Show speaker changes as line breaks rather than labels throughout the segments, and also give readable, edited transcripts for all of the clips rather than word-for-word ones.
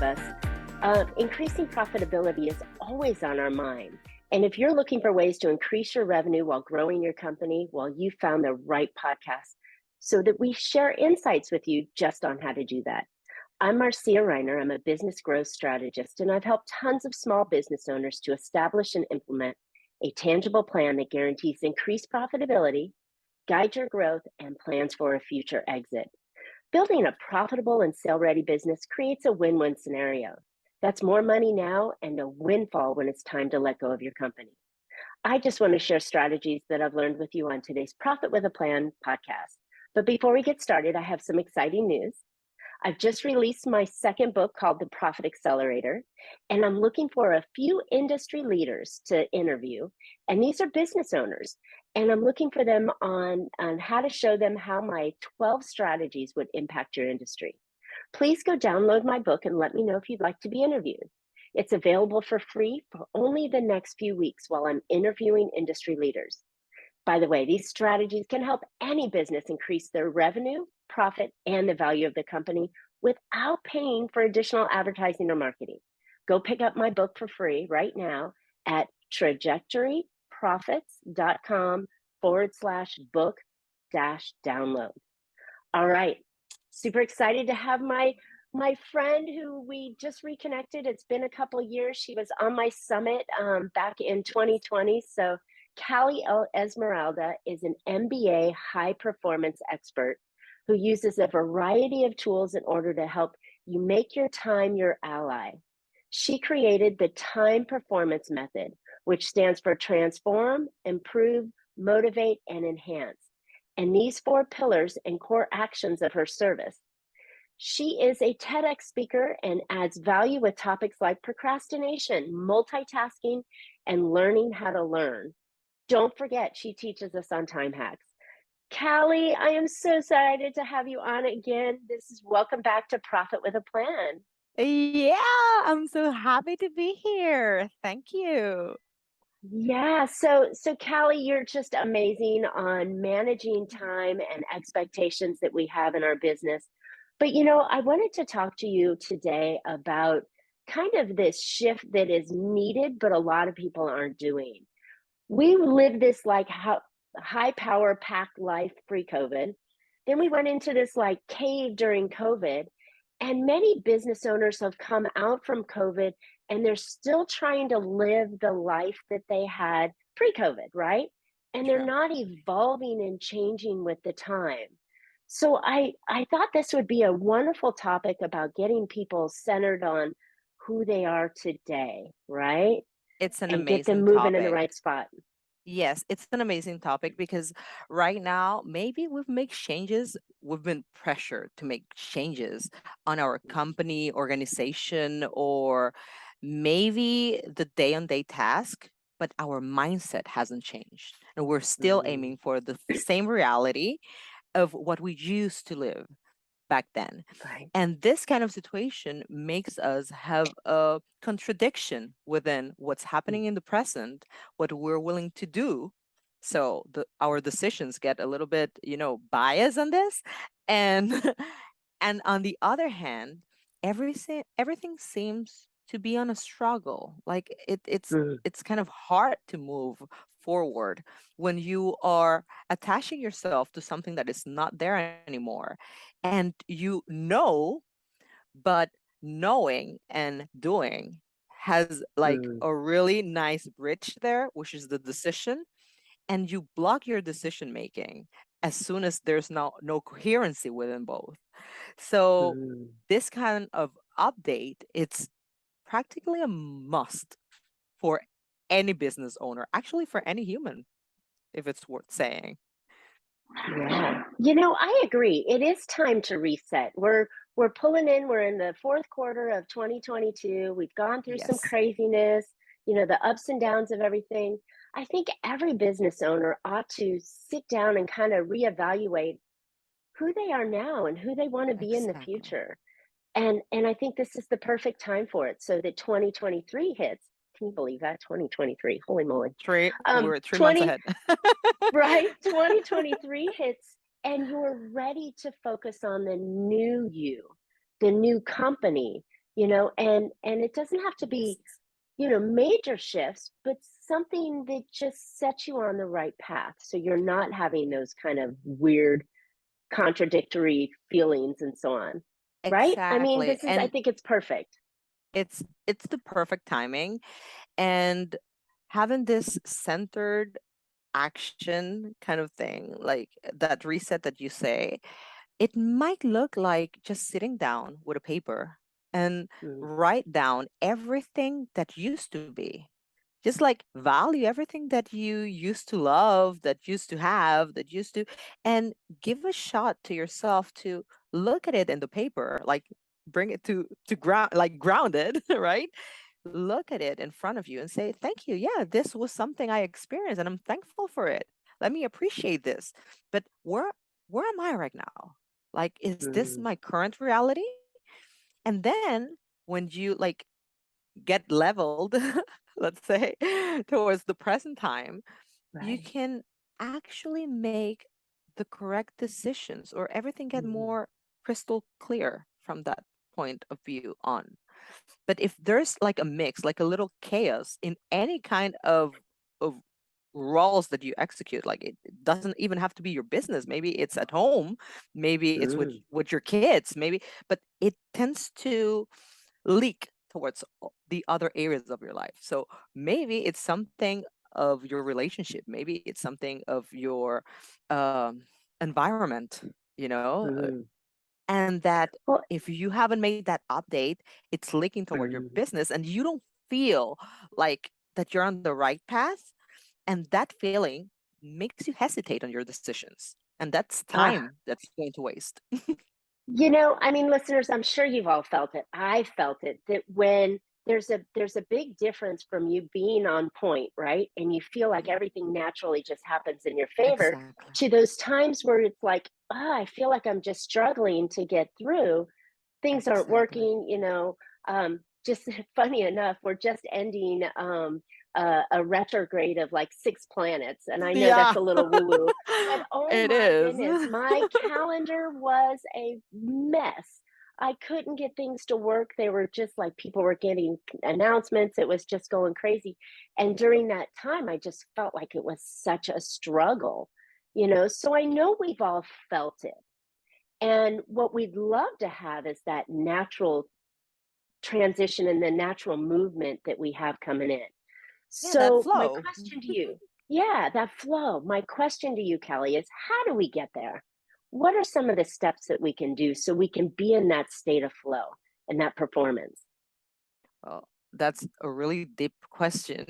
us, increasing profitability is always on our mind. And if you're looking for ways to increase your revenue while growing your company, well, you found the right podcast so that we share insights with you just on how to do that. I'm Marcia Riner. I'm a business growth strategist, and I've helped tons of small business owners to establish and implement a tangible plan that guarantees increased profitability, guides your growth, and plans for a future exit. Building a profitable and sale-ready business creates a win-win scenario. That's more money now and a windfall when it's time to let go of your company. I just want to share strategies that I've learned with you on today's Profit with a Plan podcast. But before we get started, I have some exciting news. I've just released my second book called The Profit Accelerator, and I'm looking for a few industry leaders to interview. And these are business owners. And I'm looking for them on how to show them how my 12 strategies would impact your industry. Please go download my book and let me know if you'd like to be interviewed. It's available for free for only the next few weeks while I'm interviewing industry leaders. By the way, these strategies can help any business increase their revenue, profit, and the value of the company without paying for additional advertising or marketing. Go pick up my book for free right now at trajectoryprofits.com/book-download. All right, super excited to have my friend who we just reconnected. It's been a couple years. She was on my summit back in 2020. So Khaly Esmeralda is an MBA high performance expert who uses a variety of tools in order to help you make your time your ally. She created the Time Performance Method, which stands for transform, improve, motivate, and enhance. And these 4 pillars and core actions of her service. She is a TEDx speaker and adds value with topics like procrastination, multitasking, and learning how to learn. Don't forget, she teaches us on time hacks. Khaly, I am so excited to have you on again. This is welcome back to Profit with a Plan.
Yeah, I'm so happy to be here. Thank you.
Yeah, so Khaly, you're just amazing on managing time and expectations that we have in our business. But I wanted to talk to you today about kind of this shift that is needed, but a lot of people aren't doing. We lived this like high power packed life pre-COVID. Then we went into this like cave during COVID. And many business owners have come out from COVID and they're still trying to live the life that they had pre-COVID, right? And they're
True.
not evolving and changing with the time. So I thought this would be a wonderful topic about getting people centered on who they are today, right?
It's an
And get them
amazing
moving in the
topic.
right spot.
Yes, it's an amazing topic because right now, maybe we've been pressured to make changes on our company, organization, or maybe the day-on-day task, but our mindset hasn't changed. And we're still aiming for the same reality of what we used to live back then.
Right.
And this kind of situation makes us have a contradiction within what's happening in the present, what we're willing to do. So our decisions get a little bit, biased on this. And and on the other hand, everything seems to be on a struggle. Like it's kind of hard to move forward when you are attaching yourself to something that is not there anymore. And but knowing and doing has like a really nice bridge there, which is the decision. And you block your decision making as soon as there's no coherency within both. So this kind of update, it's practically a must for any business owner, actually for any human, if it's worth saying.
Yeah. I agree. It is time to reset. We're pulling in, we're in the fourth quarter of 2022. We've gone through some
Yes.
craziness, the ups and downs of everything. I think every business owner ought to sit down and kind of reevaluate who they are now and who they want to be in the
Exactly.
future. And I think this is the perfect time for it so that 2023 hits. Can you believe that? 2023. Holy moly.
We're 3 months
20
ahead.
Right? 2023 hits and you're ready to focus on the new you, the new company, and it doesn't have to be, major shifts, but something that just sets you on the right path so you're not having those kind of weird contradictory feelings and so on. Right? I mean,
Exactly.
this is I
And
think it's perfect.
it's the perfect timing. And having this centered action kind of thing, like that reset that you say, it might look like just sitting down with a paper and
Mm,
write down everything that used to be. Just like value everything that you used to love, that used to have, that used to, and give a shot to yourself to look at it in the paper, like bring it to ground, like grounded, right? Look at it in front of you and say, thank you. Yeah, this was something I experienced and I'm thankful for it. Let me appreciate this. But where am I right now? Like, is this
mm,
my current reality? And then when you like get leveled, let's say, towards the present time, you
right.
can actually make the correct decisions, or everything get
Mm,
more crystal clear from that point of view on. But if there's like a mix, like a little chaos in any kind of roles that you execute, like it doesn't even have to be your business, maybe it's at home, maybe it's
mm.
with your kids, maybe, but it tends to leak towards the other areas of your life. So maybe it's something of your relationship, maybe it's something of your um, environment, you know,
Mm.
and that
Well,
if you haven't made that update, it's leaking toward your
mm,
business and you don't feel like that you're on the right path. And that feeling makes you hesitate on your decisions. And that's
ah,
time that's going to waste.
I mean, listeners, I'm sure you've all felt it. I felt it that when there's a big difference from you being on point, right? And you feel like
Mhm.
everything naturally just happens in your favor
Exactly.
to those times where it's like, I feel like I'm just struggling to get through. Things aren't
Exactly.
working, just funny enough, we're just ending a retrograde of like 6 planets. And I know
Yeah,
that's a little woo woo, but oh
it
my
is.
goodness, my calendar was a mess. I couldn't get things to work. They were just like people were getting announcements. It was just going crazy. And during that time, I just felt like it was such a struggle. So I know we've all felt it. And what we'd love to have is that natural transition and the natural movement that we have coming in.
Yeah, that
So, my
flow.
question to you, yeah, that flow. My question to you, Kelly, is how do we get there? What are some of the steps that we can do so we can be in that state of flow and that performance?
Well, that's a really deep question.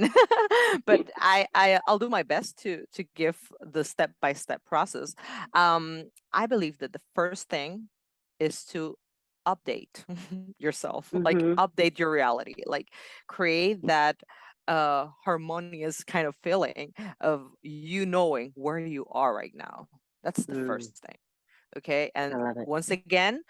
But I'll do my best to give the step-by-step process. I believe that the first thing is to update yourself, like
Mm-hmm.
update your reality, like create that harmonious kind of feeling of you knowing where you are right now. That's the
Mm,
first thing. Okay.
I
And
love it.
once again,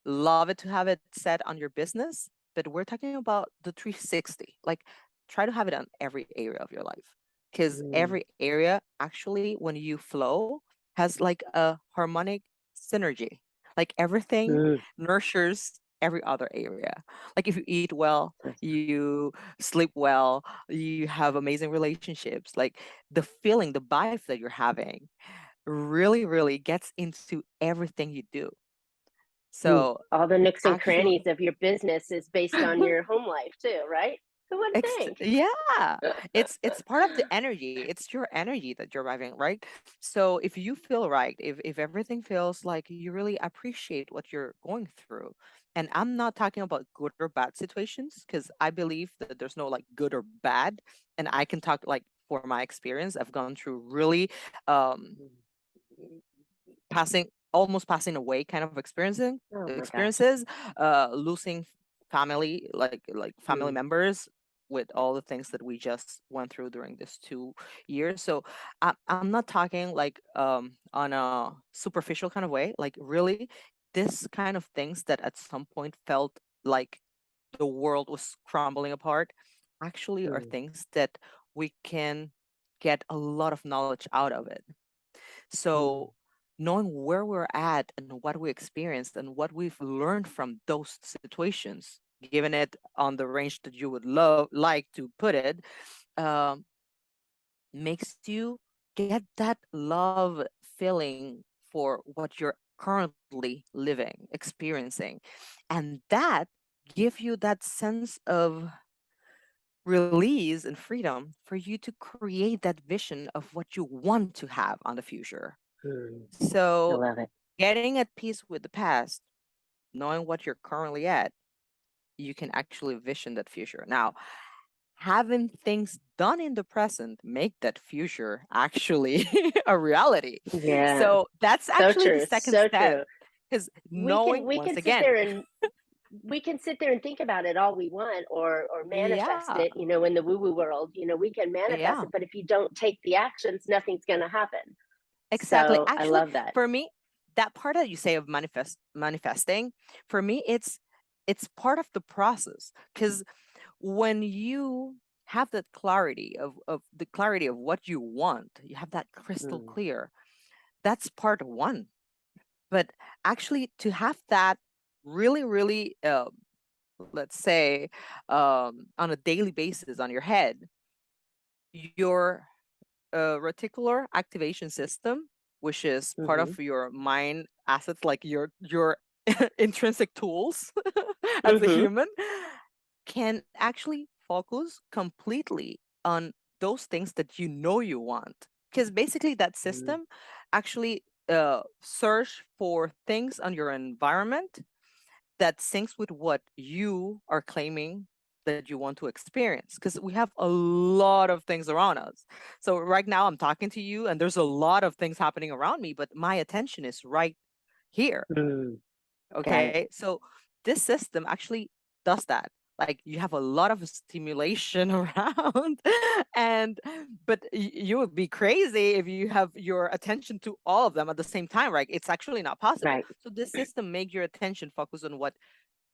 love it to have it set on your business, but we're talking about the 360. Like, try to have it on every area of your life, because
Mm,
every area actually, when you flow, has like a harmonic synergy. Like everything
mm,
nurtures every other area. Like if you eat well,
that's
you sleep well, you have amazing relationships, like the feeling, the vibe that you're having really, really gets into everything you do.
mm.
So
All the nooks and
actually,
crannies of your business is based on your home life too, right? Who would think?
yeah, it's part of the energy. It's your energy that you're driving, right? So if you feel right, if everything feels like you really appreciate what you're going through, and I'm not talking about good or bad situations, because I believe that there's no like good or bad, and I can talk like for my experience. I've gone through really
Mm.
passing almost passing away kind of experiencing
Oh my gosh.
experiences, losing family, like family
Mm,
members, with all the things that we just went through during this 2 years. So I'm not talking like on a superficial kind of way, like really this kind of things that at some point felt like the world was crumbling apart actually are
mm,
things that we can get a lot of knowledge out of it.
mm.
So knowing where we're at and what we experienced and what we've learned from those situations given it on the range that you would like to put it, um, makes you get that love feeling for what you're currently living, experiencing. And that give you that sense of release and freedom for you to create that vision of what you want to have on the future.
Mm, I
So
love it.
getting at peace with the past, knowing what you're currently at, you can actually vision that future. Now, having things done in the present make that future actually a reality.
Yeah.
So that's
So
actually the
true.
second
So
step,
true.
because
We can
knowing,
we
once
can sit
again,
there and we can sit there and think about it all we want, or manifest
yeah,
it, in the woo woo world. We can manifest
yeah,
it, but if you don't take the actions, nothing's going to happen.
exactly.
So I
Actually,
love that.
for me, that part that you say of manifesting, for me, it's part of the process. Because when you have that clarity of the clarity of what you want, you have that crystal
Mm,
clear. That's part one. But actually, to have that really, really, let's say, on a daily basis on your head, your reticular activation system, which is part of
mm-hmm,
your mind assets, like your intrinsic tools as a
mm-hmm,
human, can actually focus completely on those things that you know you want. Because basically, that
mm,
system actually search for things on your environment that syncs with what you are claiming that you want to experience, because we have a lot of things around us. So right now I'm talking to you and there's a lot of things happening around me, but my attention is right here.
mm. Got it.
Okay, so this system actually does that. Like, you have a lot of stimulation around, and but you would be crazy if you have your attention to all of them at the same time, right? It's actually not possible.
Right.
So this system make your attention focus on what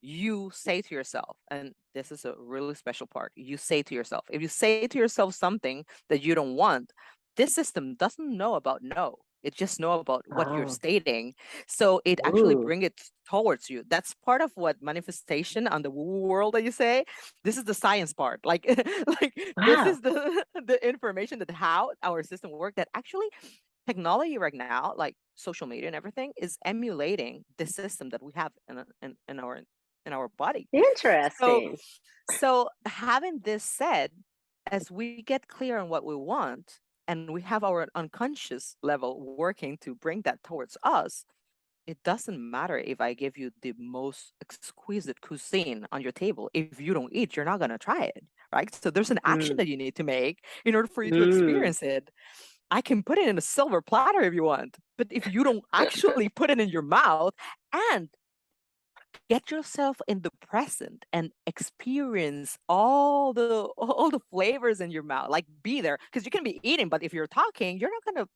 you say to yourself. And this is a really special part. You say to yourself, if you say to yourself something that you don't want, this system doesn't know about no, it just know about what you're
Oh.
stating. So it actually
Ooh.
bring it towards you. That's part of what manifestation on the woo world that you say. This is the science part, like like this
Wow.
is the information that how our system work, that actually technology right now, like social media and everything, is emulating the system that we have in our body. So
Interesting.
having this said, as we get clear on what we want and we have our unconscious level working to bring that towards us, it doesn't matter if I give you the most exquisite cuisine on your table. If you don't eat, you're not going to try it, right? So there's an action that
Mm,
you need to make in order for you to
mm.
experience it. I can put it in a silver platter if you want, but if you don't actually put it in your mouth and get yourself in the present and experience all the flavors in your mouth, like be there, because you can be eating, but if you're talking, you're not going to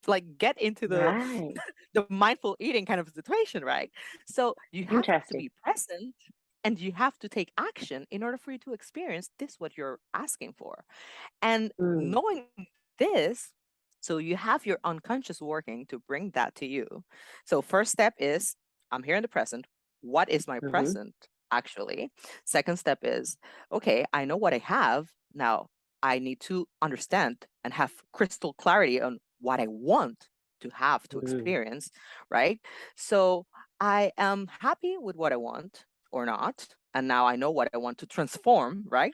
like get into
Right.
the mindful eating kind of situation, right? So you have to
Interesting.
be present and you have to take action in order for you to experience this what you're asking for. And
Mm,
knowing this, so you have your unconscious working to bring that to you. So first step is, I'm here in the present. What is my
mm-hmm,
present actually? Second step is, okay, I know what I have. Now I need to understand and have crystal clarity on what I want to have to
mm,
experience, right? So I am happy with what I want or not. And now I know what I want to transform, right?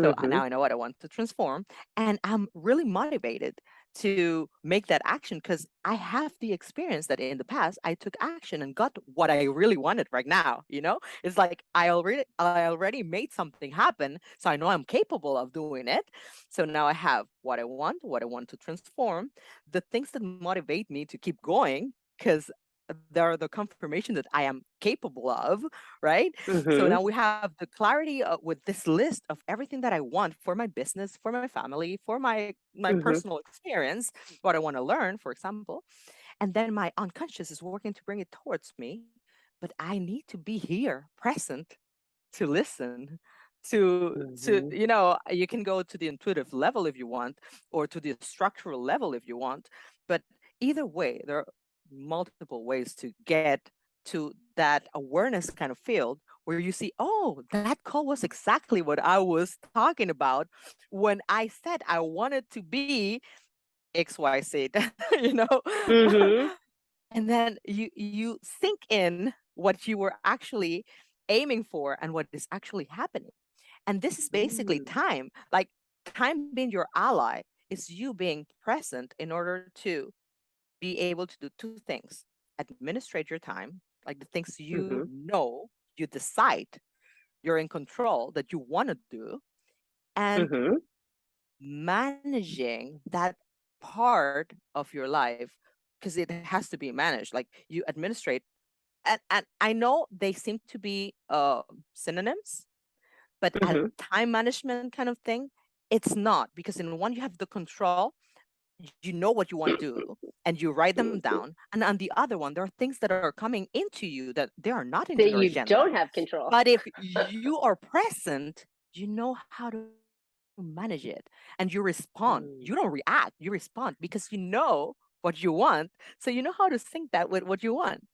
So
mm-hmm,
now I know what I want to transform. And I'm really motivated to make that action because I have the experience that in the past I took action and got what I really wanted right now. It's like I already made something happen. So I know I'm capable of doing it. So now I have what I want to transform, the things that motivate me to keep going, because there are the confirmation that I am capable of, right? So
mm-hmm,
now we have the clarity with this list of everything that I want for my business, for my family, for my
mm-hmm.
personal experience, what I want to learn, for example. And then my unconscious is working to bring it towards me, but I need to be here, present, to listen, to
Mm-hmm.
you can go to the intuitive level if you want, or to the structural level if you want. But either way, there are multiple ways to get to that awareness kind of field where you see, oh, that call was exactly what I was talking about when I said I wanted to be XYZ, you know?
Mm-hmm.
And then you sink in what you were actually aiming for and what is actually happening. And this is basically
Mm.
time. Like time being your ally is you being present in order to be able to do two things: administrate your time, like the things you
Mm-hmm.
know, you decide, you're in control, that you want to do, and
Mm-hmm.
managing that part of your life, because it has to be managed. Like you administrate, and I know they seem to be synonyms, but a
Mm-hmm.
time management kind of thing, it's not, because in one you have the control, you know what you want to do, and you write them down, and on the other one there are things that are coming into you that they are not in
That
your
you
agenda.
don't have control.
But if you are present, you know how to manage it, and you respond. You don't
Mm.
react, you respond, because you know what you want. So you know how to sync that with what you want,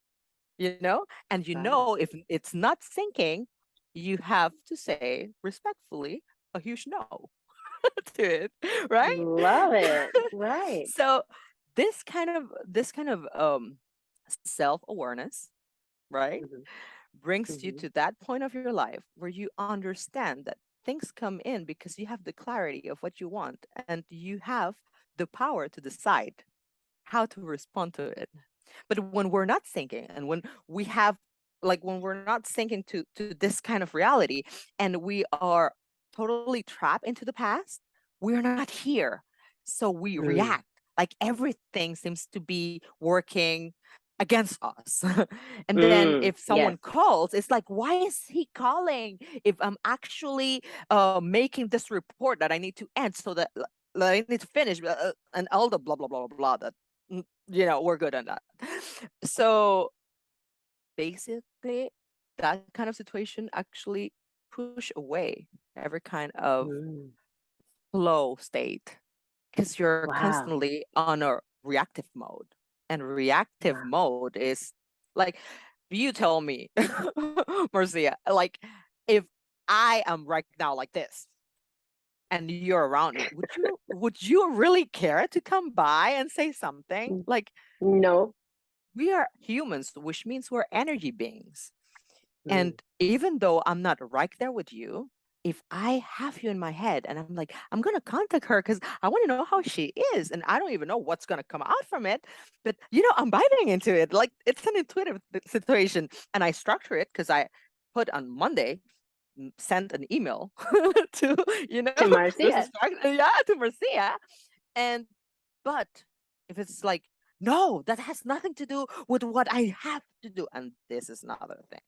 you know? And you know
Wow.
if it's not syncing, you have to say respectfully a huge no to it, right?
Love it. Right.
So this kind of self-awareness, right,
Mm-hmm.
brings you
Mm-hmm.
to that point of your life where you understand that things come in because you have the clarity of what you want, and you have the power to decide how to respond to it. But when we're not thinking, and when we have, like, when we're not thinking to this kind of reality, and we are totally trapped into the past, we're not here. So we
Mm.
react, like everything seems to be working against us. And then
Mm.
if someone
Yes.
calls, it's like, why is he calling if I'm actually making this report that I need to end, so that I need to finish, and all the blah blah blah blah blah that, we're good on that. So basically, that kind of situation actually push away every kind of
Mm.
flow state, because you're
Wow.
constantly on a reactive mode. And reactive
Wow.
mode is like, you tell me, Marcia, like, if I am right now like this and you're around me, would you really care to come by and say something?
Mm.
Like,
No.
we are humans, which means we're energy beings.
Mm.
And even though I'm not right there with you, if I have you in my head and I'm like, I'm going to contact her because I want to know how she is, and I don't even know what's going to come out from it, but I'm biting into it. Like, it's an intuitive situation. And I structure it because I put on Monday, sent an email to,
To
there's a
Marcia.
structure, yeah, to Marcia. And, but if it's like, no, that has nothing to do with what I have to do. And this is another thing: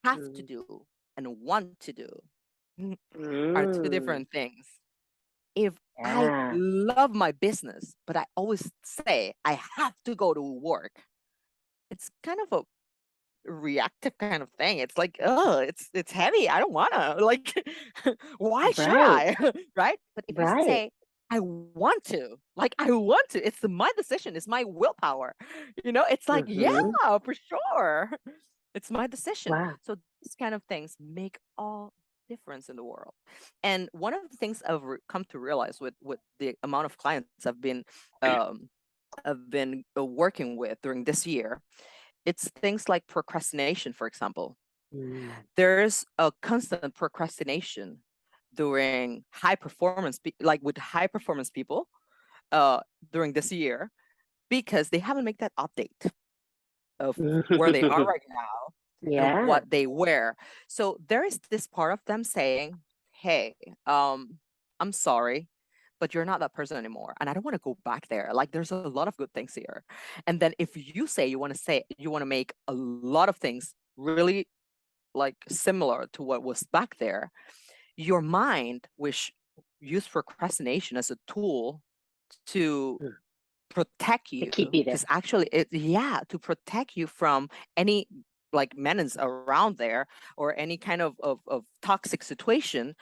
have to
Mm.
do and want to do are two
Mm.
different things. If I
Yeah.
love my business, but I always say I have to go to work, it's kind of a reactive kind of thing. It's like, oh, it's heavy. I don't wanna. Like, why should
Right.
I? Right? But if you
Right.
say, I want to, like, I want to, it's my decision, it's my willpower. It's like, yeah,
Mm-hmm.
for sure. It's my decision.
Wow.
So these kind of things make all difference in the world. And one of the things I've come to realize with the amount of clients um, I've been working with during this year, it's things like procrastination, for example.
Mm.
There's a constant procrastination during high performance, like with high performance people, uh, during this year, because they haven't made that update of where they are right now and
Yeah.
what they wear. So there is this part of them saying, hey, I'm sorry, but you're not that person anymore. And I don't want to go back there. Like, there's a lot of good things here. And then if you say you want to make a lot of things really like similar to what was back there, your mind, which used procrastination as a tool to
Mm.
protect
To
you,
keep you
because
there.
actually to protect you from any like menace around there, or any kind of toxic situation,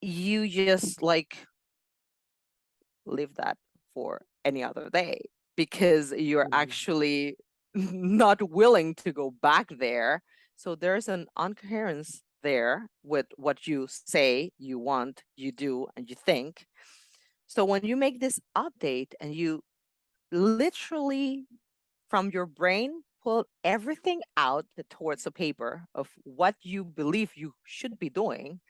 you just like leave that for any other day, because you're
Mm.
actually not willing to go back there. So there's an incoherence there with what you say, you want, you do, and you think. So when you make this update and you literally from your brain pull everything out towards a paper of what you believe you should be doing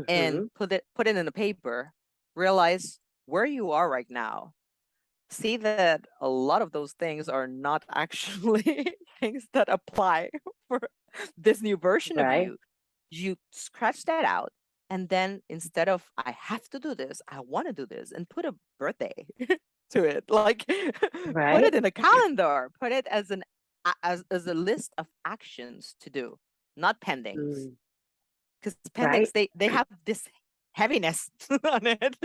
and
Mm-hmm.
put it in a paper, realize where you are right now. See that a lot of those things are not actually things that apply for this new version of
Right.
you. You scratch that out. And then instead of I have to do this, I want to do this, and put a birthday to it. Like put it
Right.
in a calendar, put it as as a list of actions to do, not pendings.
Mm.
Because pendings
Right.
they have this heaviness on it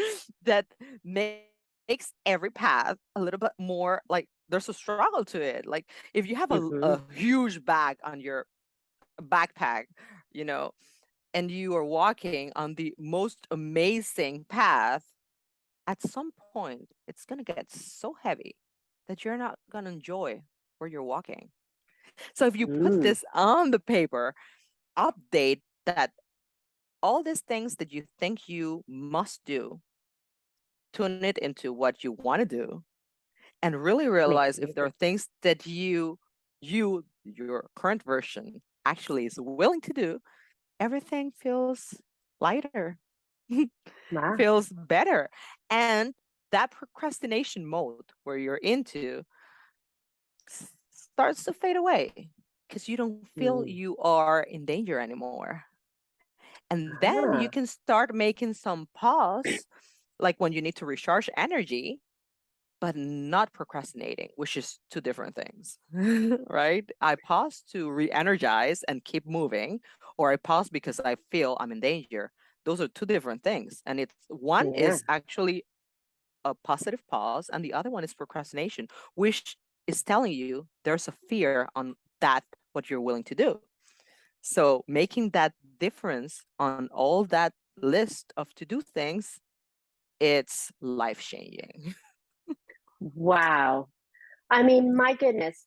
that makes every path a little bit more like there's a struggle to it. Like if you have a
Mm-hmm.
huge bag on your backpack, you know, and you are walking on the most amazing path, at some point it's going to get so heavy that you're not going to enjoy where you're walking. So if you put
Mm.
this on the paper, update that all these things that you think you must do, tune it into what you want to do, and really realize if there are
Exactly.
things that your current version actually is willing to do, everything feels lighter,
Wow.
feels better. And that procrastination mode where you're into starts to fade away because you don't feel
Mm.
you are in danger anymore. And then you
Ah.
can start making some pause, like when you need to recharge energy, but not procrastinating, which is two different things, right? I pause to re energize and keep moving, or I pause because I feel I'm in danger. Those are two different things. And it's one
Yeah.
is actually a positive pause, and the other one is procrastination, which is telling you there's a fear on that, what you're willing to do. So making that difference on all that list of to do things, it's life changing.
Wow. I mean, my goodness.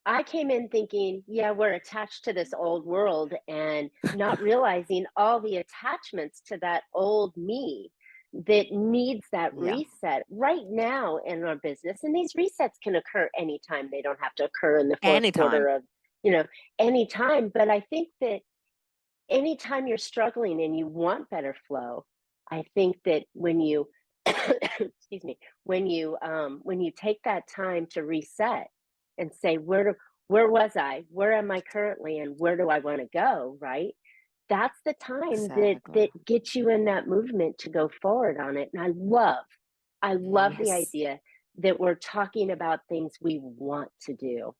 I came in thinking, yeah, we're attached to this old world and not realizing all the attachments to that old me that needs that
Yeah.
reset right now in our business. And these resets can occur anytime. They don't have to occur in the fourth quarter
Anytime.
of, you know, anytime. But I think that anytime you're struggling and you want better flow, I think that when you excuse me, when you take that time to reset and say where was I, where am I currently, and where do I want to go, right? That's the time
Exactly.
that gets you in that movement to go forward on it. And I love the
Yes.
idea that we're talking about things we want to do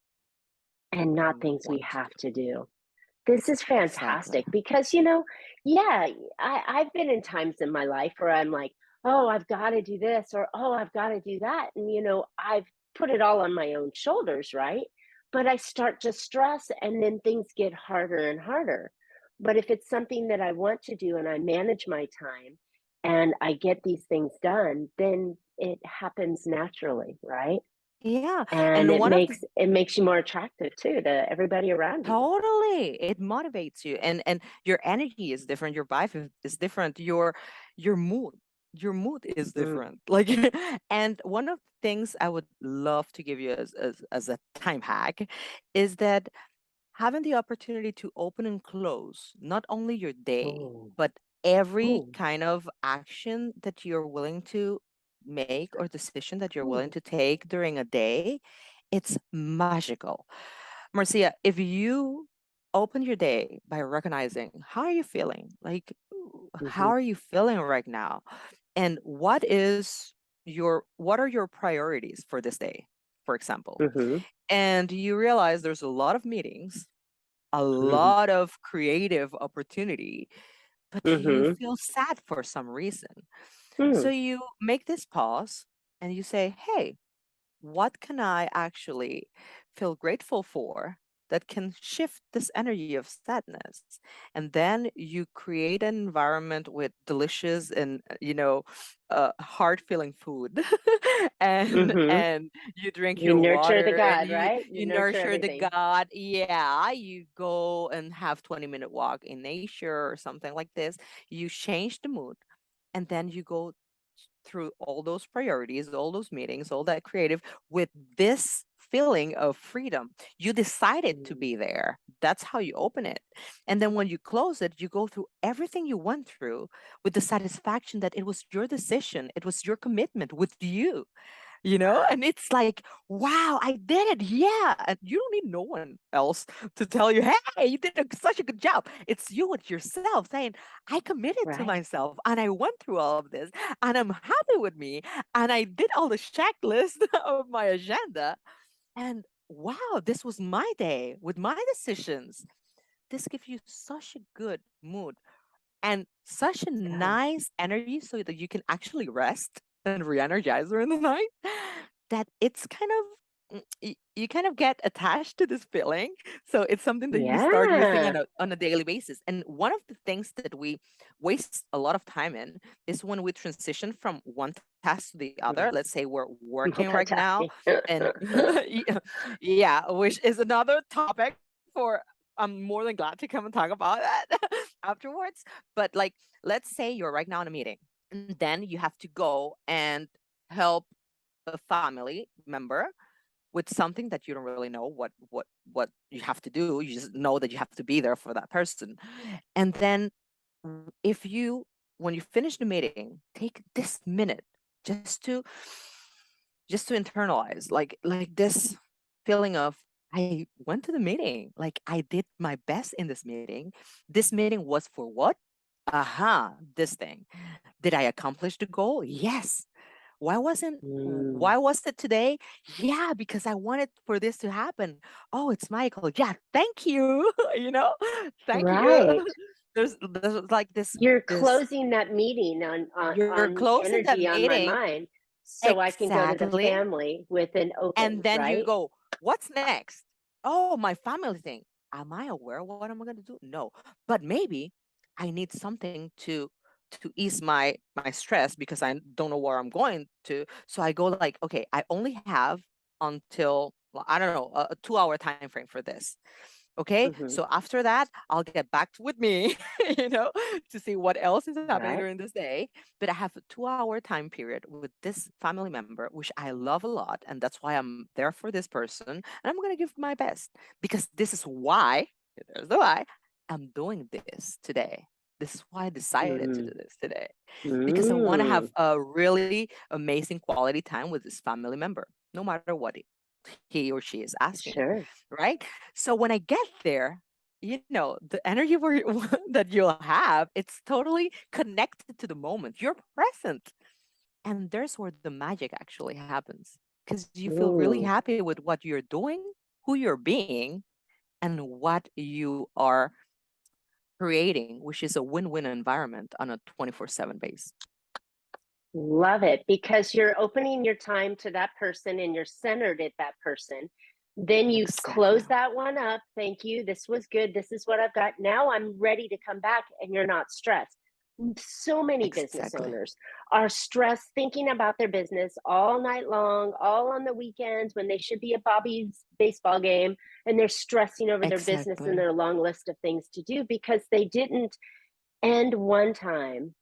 and
We
not things we
want to
have
do.
to do. This is
Exactly.
fantastic because, yeah, I've been in times in my life where I'm like, oh, I've got to do this or oh, I've got to do that. And, I've put it all on my own shoulders, right? But I start to stress and then things get harder and harder. But if it's something that I want to do and I manage my time and I get these things done, then it happens naturally, right?
Yeah.
And
And
it
one of the
makes it makes you more attractive too to everybody around you.
totally it motivates you, and your energy is different, your vibe is different, your mood is
Mm,
different. Like and one of the things I would love to give you as a time hack is that having the opportunity to open and close not only your day,
oh.
but every
Oh,
kind of action that you're willing to make or decision that you're willing
oh,
to take during a day, it's magical. Marcia, if you open your day by recognizing how are you feeling, like how
mhm,
are you feeling right now, and what are your priorities for this day, for example,
mhm,
and you realize there's a lot of meetings, a
mhm,
lot of creative opportunity, but you
mhm,
feel sad for some reason. So
mm,
you make this pause and you say, hey, what can I actually feel grateful for? that can shift this energy of sadness. And then you create an environment with delicious and, heart filling food. and
Mm-hmm.
and you drink
You
your
nurture the
water, and
God,
you
right? You
you
nurture
nurture the
everything.
god. Yeah, you go and have 20-minute walk in nature or something like this. You change the mood, and then you go through all those priorities, all those meetings, all that creative with this feeling of freedom. You decided to
Mm.
be there. That's how you open it. And then when you close it, you go through everything you went through with the satisfaction that it was your decision, it was your commitment with you,
Wow.
and it's like, wow, I did it. Yeah. And you don't need no one else to tell you, hey, you did such a good job. It's you with yourself saying, I committed to
Right.
myself and I went through all of this and I'm happy with me and I did all the checklist of my agenda. And wow, this was my day with my decisions. This gives you such a good mood and such a
Does.
nice energy so that you can actually rest and re-energize during the night, that it's kind of you kind of get attached to this feeling. So it's something that you start using on
Yeah.
a daily basis. And one of the things that we waste a lot of time in is when we transition from one task to the other.
Mm.
Let's say we're working right now,
Multitasking.
and yeah, which is another topic for, I'm more than glad to come and talk about that afterwards. But like, let's say you're right now in a meeting, and then you have to go and help a family member with something that you don't really know what you have to do. You just know that you have to be there for that person. And then if you, when you finish the meeting, take this minute just to internalize, like this feeling of, I went to the meeting, like I did my best in this meeting. This meeting was for what? Aha, this thing. Did I accomplish the goal? Yes.
Mm.
Why was it today? Yeah, because I wanted for this to happen. Oh, it's Michael. Yeah, thank you. Thank you.
Right.
There's like
You're
this
closing that meeting on,
you're
on
closing that
energy on my
meeting.
mind so I can go to the
Exactly.
family with an
And
open,
then you
right?
go, what's next? Oh, my family thing. Am I aware of what am I going to do? No. But maybe I need something to ease my stress because I don't know where I'm going to. So I go like, okay, I only have until, well, I don't know, a 2 hour time frame for this. Okay,
Mm-hmm.
so after that, I'll get back with me, to see what else is happening
Right.
during this day. But I have a 2 hour time period with this family member, which I love a lot. And that's why I'm there for this person. And I'm going to give my best because this is why, there's the why, I'm doing this today. This is why I decided to do
Mm.
this today, because I want to have
Mm.
a really amazing quality time with this family member, no matter what he or she is asking,
Sure.
right? So when I get there, the energy that you'll have, it's totally connected to the moment. You're present. And there's where the magic actually happens because you feel really
Ooh.
happy with what you're doing, who you're being, and what you are creating, which is a win-win environment on a 24/7 base.
Love it because you're opening your time to that person and you're centered at that person. Then you
Exactly.
close that one up. Thank you. This was good. This is what I've got. Now I'm ready to come back and you're not stressed. So many business
Exactly.
owners are stressed thinking about their business all night long, all on the weekends when they should be at Bobby's baseball game, and they're stressing over their business and
Exactly.
their long list of things to do because they didn't end one time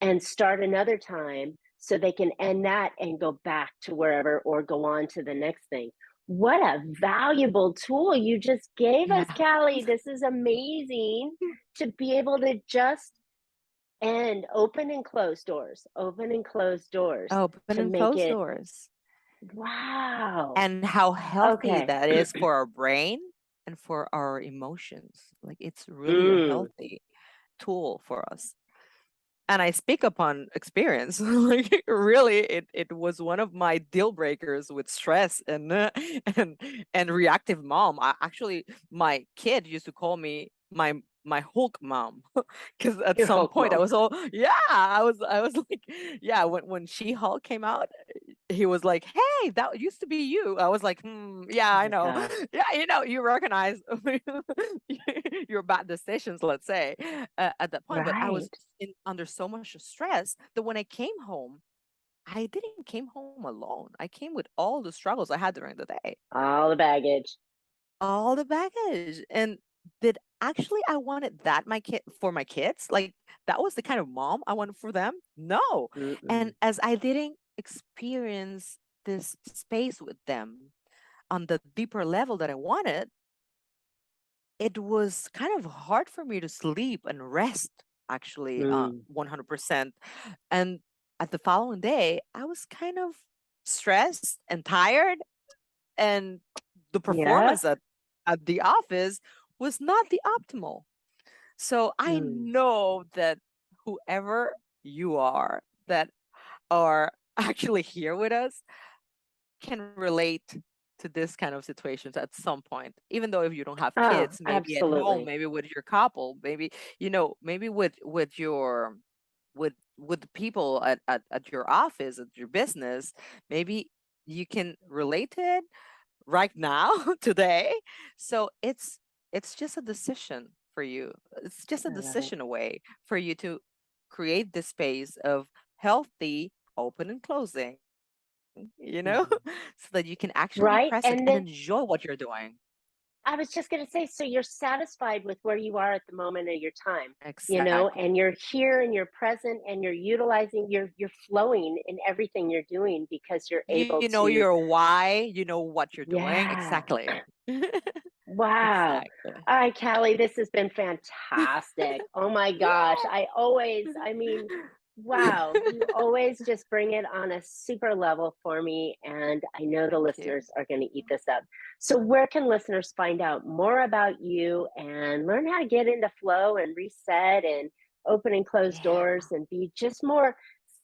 and start another time so they can end that and go back to wherever or go on to the next thing. What a valuable tool you just gave us,
Yeah.
Khaly. This is amazing to be able to just end, open and close doors
Open
to
and
make
closed
it,
doors.
wow.
And how healthy
Okay.
that is for our brain and for our emotions. Like it's really a
Mm.
healthy tool for us. And I speak upon experience. Like really, it was one of my deal breakers with stress and and reactive mom. Actually, my kid used to call me my Hulk mom because at
Your
some
Hulk
point I
mom.
was all, yeah, I was like, yeah, when She Hulk came out, he was like, "Hey, that used to be you." I was like, yeah,
Oh
I
my
know.
gosh.
Yeah, you recognize your bad decisions, let's say, at that point. But I was
Right.
under so much stress that when I came home, I didn't came home alone. I came with all the struggles I had during the day,
All the baggage.
all the baggage. And did actually I wanted that my kid for my kids? Like that was the kind of mom I wanted for them? No. And
Mm-mm.
as I didn't experience this space with them on the deeper level that I wanted, it was kind of hard for me to sleep and rest actually
Mm.
100%. And at the following day, I was kind of stressed and tired, and the
Yep.
performance at the office was not the optimal. So I
Mm.
know that whoever you are that are actually here with us can relate to this kind of situations at some point, even though if you don't have
Oh,
kids, maybe at home,
absolutely.
maybe with your couple, maybe maybe with your with the people at your office, at your business, maybe you can relate to it right now today. So it's just a decision for you. It's just a
I love it.
decision away for you to create this space of healthy open and closing,
Mm.
so that you can actually be
Right.
present
And
and
then
enjoy what you're doing.
I was just going to say, so you're satisfied with where you are at the moment of your time,
Exactly.
and you're here and you're present and you're utilizing, you're flowing in everything you're doing because you're able
You know
to,
your why, you know what you're doing.
yeah.
Exactly.
Wow.
Exactly.
All right, Callie, this has been fantastic. Oh my gosh.
Yeah.
I mean, wow, you always just bring it on a super level for me. And I know the
Thank you.
listeners are going to eat this up. So, where can listeners find out more about you and learn how to get into flow and reset and open and close
Yeah.
doors and be just more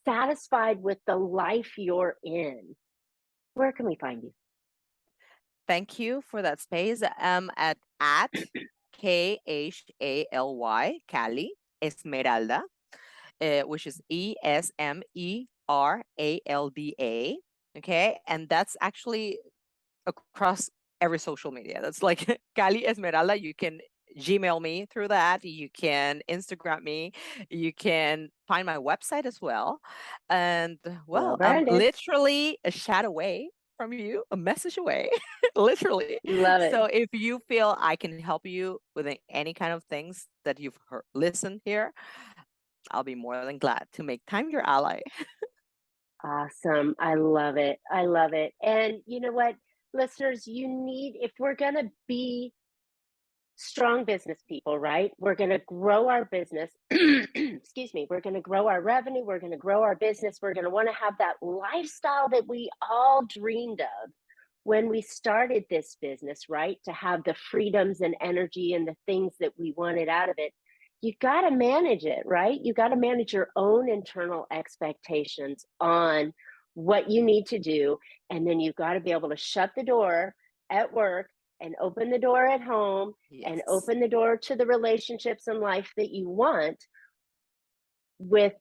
satisfied with the life you're in? Where can we find you?
Thank you for that space. At Khaly Esmeralda, which is Esmeralda. Okay, and that's actually across every social media. That's like Khaly Esmeralda. You can Gmail me through that. You can Instagram me. You can find my website as well. And
Well
well, I'm
branded.
literally a chat away from you, a message away, literally.
Love it.
So if you feel I can help you with any kind of things that you've heard, listened here, I'll be more than glad to make time your ally.
Awesome. I love it. I love it. And you know what, listeners, if we're going to be strong business people, right? We're going to grow our business. Excuse me. We're going to grow our revenue. We're going to grow our business. We're going to want to have that lifestyle that we all dreamed of when we started this business, right? To have the freedoms and energy and the things that we wanted out of it. You got to manage it, right? You got to manage your own internal expectations on what you need to do. And then you've got to be able to shut the door at work and open the door at home and
Yes.
open the door to the relationships and life that you want with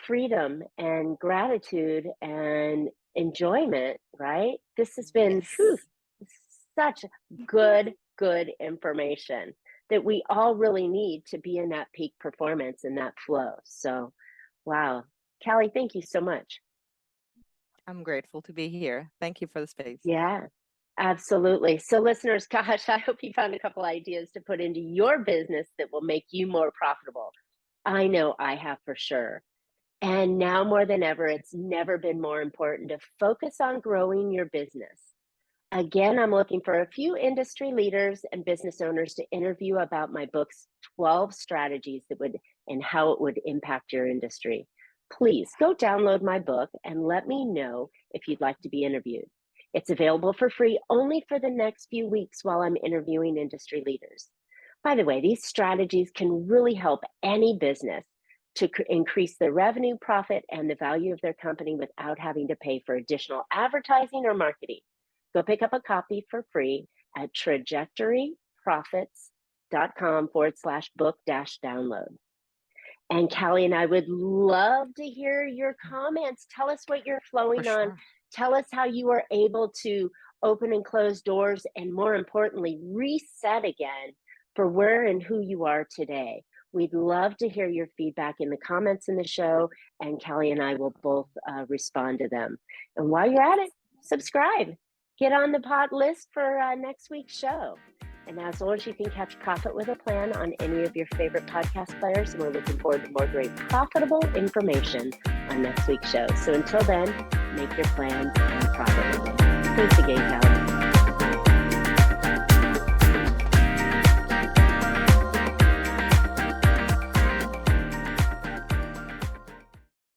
freedom and gratitude and enjoyment, right? This has been
Yes.
such good information that we all really need to be in that peak performance and that flow. So, wow. Callie, thank you so much.
I'm grateful to be here. Thank you for the space.
Yeah, absolutely. So, listeners, gosh, I hope you found a couple ideas to put into your business that will make you more profitable. I know I have for sure. And now more than ever, it's never been more important to focus on growing your business. Again, I'm looking for a few industry leaders and business owners to interview about my book's 12 strategies that would and how it would impact your industry. Please go download my book and let me know if you'd like to be interviewed. It's available for free only for the next few weeks while I'm interviewing industry leaders. By the way, these strategies can really help any business to increase their revenue, profit, and the value of their company without having to pay for additional advertising or marketing. Go pick up a copy for free at trajectoryprofits.com/book-download. And Khaly and I would love to hear your comments. Tell us what you're flowing
For
on.
sure.
Tell us how you are able to open and close doors, and more importantly, reset again for where and who you are today. We'd love to hear your feedback in the comments in the show, and Khaly and I will both respond to them. And while you're at it, subscribe. Get on the pod list for next week's show. And as always, you can catch Profit with a Plan on any of your favorite podcast players. And we're looking forward to more great profitable information on next week's show. So until then, make your plans and profit with it. Thanks again, Khaly.